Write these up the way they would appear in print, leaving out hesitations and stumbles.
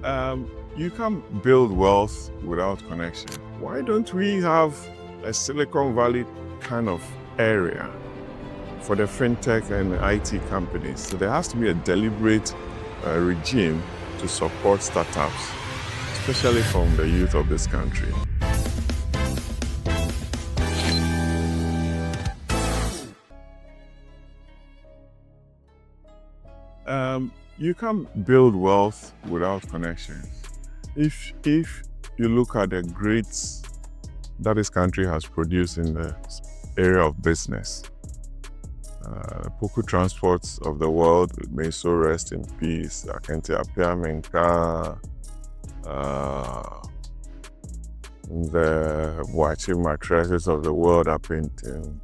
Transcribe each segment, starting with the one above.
You can't build wealth without connection. Why don't we have a Silicon Valley kind of area for the fintech and IT companies? So there has to be a deliberate regime to support startups, especially from the youth of this country. You can't build wealth without connections. If you look at the greats that this country has produced in the area of business, Poku Transports of the world, may so rest in peace, Akente Apiamenka, the Boachi mattresses of the world are painting,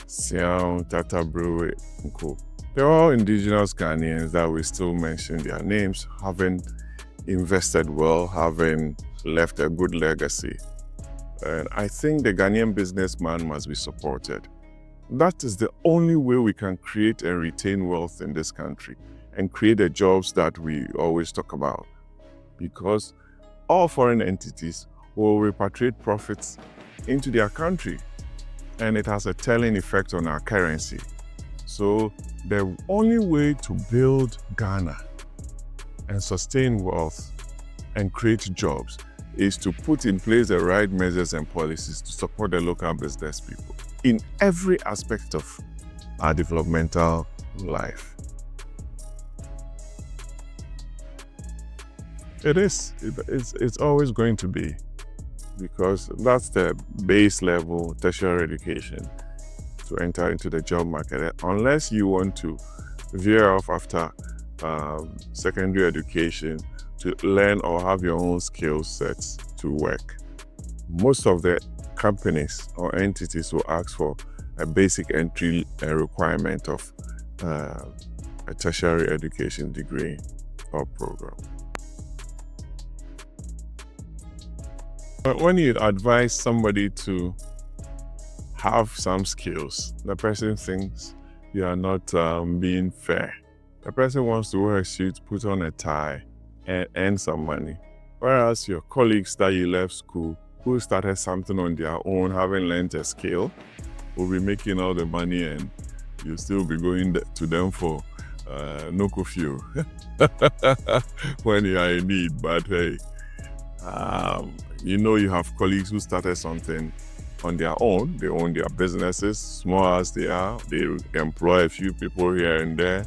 Siam, Tata Brewery, and Co. They're all indigenous Ghanaians that we still mention their names, having invested well, having left a good legacy. And I think the Ghanaian businessman must be supported. That is the only way we can create and retain wealth in this country and create the jobs that we always talk about. Because all foreign entities will repatriate profits into their country, and it has a telling effect on our currency. So the only way to build Ghana and sustain wealth and create jobs is to put in place the right measures and policies to support the local business people in every aspect of our developmental life. It's always going to be, because that's the base level tertiary education to enter into the job market, unless you want to veer off after secondary education to learn or have your own skill sets to work. Most of the companies or entities will ask for a basic entry requirement of a tertiary education degree or program. But when you advise somebody to have some skills, the person thinks you are not being fair. The person wants to wear a suit, put on a tie, and earn some money. Whereas your colleagues that you left school, who started something on their own, having learned a skill, will be making all the money, and you'll still be going to them for no curfew when you are in need. But hey, you have colleagues who started something on their own. They own their businesses, small as they are. They employ a few people here and there,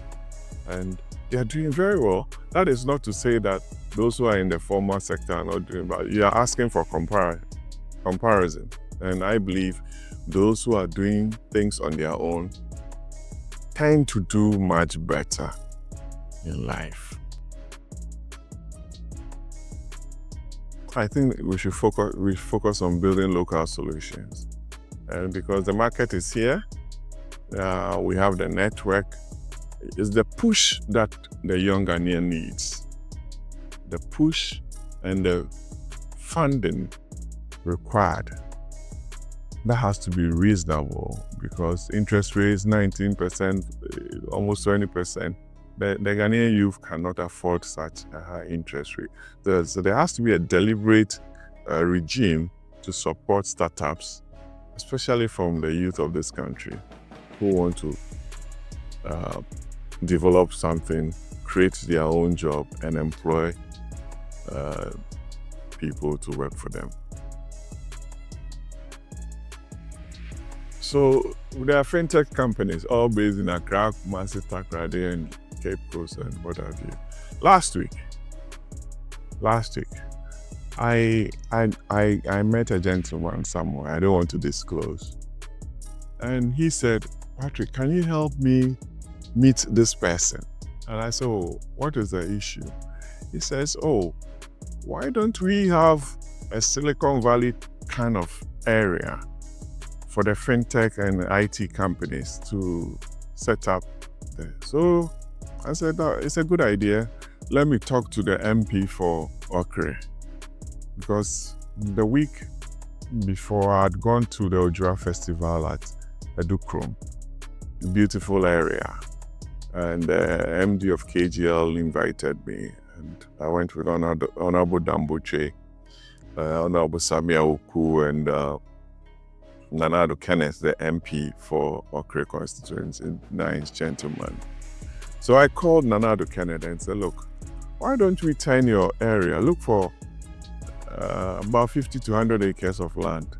and they are doing very well. That is not to say that those who are in the formal sector are not doing bad. You are asking for comparison. And I believe those who are doing things on their own tend to do much better in life. I think we should focus on building local solutions. And because the market is here, we have the network. It's the push that the young Ghanaian needs. The push and the funding required. That has to be reasonable, because interest rates 19%, almost 20%. The Ghanaian youth cannot afford such a high interest rate. So there has to be a deliberate regime to support startups, especially from the youth of this country who want to develop something, create their own job, and employ people to work for them. So there are fintech companies, all based in Accra, Kumasi, Takoradi, and Cape Coast, and what have you. Last week, I met a gentleman somewhere. I don't want to disclose, and he said, "Patrick, can you help me meet this person?" And I said, "Oh, what is the issue?" He says, "Oh, why don't we have a Silicon Valley kind of area for the fintech and IT companies to set up there?" So I said, "It's a good idea. Let me talk to the MP for Okre." Because the week before, I had gone to the Ojura Festival at Edukrom, a beautiful area. And the MD of KGL invited me. And I went with Honorable Dambuche, Honorable Samia Oku, and Nanado Kenneth, the MP for Okre constituency, nice gentleman. So I called Nanado Kenneth and said, look, why don't we turn your area, look for about 50 to 100 acres of land.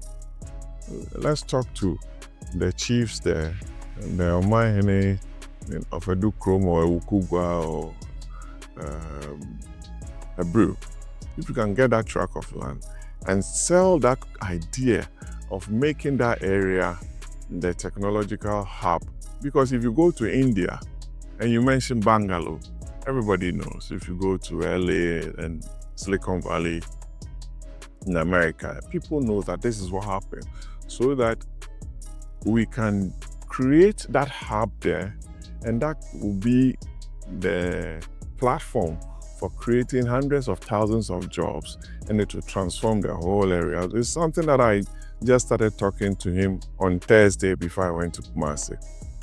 Let's talk to the chiefs there, and the Omahene of Edukrom or Ewukugwa or Ebru. If you can get that tract of land and sell that idea of making that area the technological hub. Because if you go to India and you mention Bangalore, everybody knows. If you go to LA and Silicon Valley in America, people know that this is what happened. So that we can create that hub there, and that will be the platform for creating hundreds of thousands of jobs, and it will transform the whole area. It's something that I just started talking to him on Thursday before I went to Kumasi.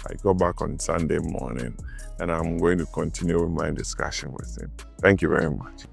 I go back on Sunday morning, and I'm going to continue with my discussion with him. Thank you very much.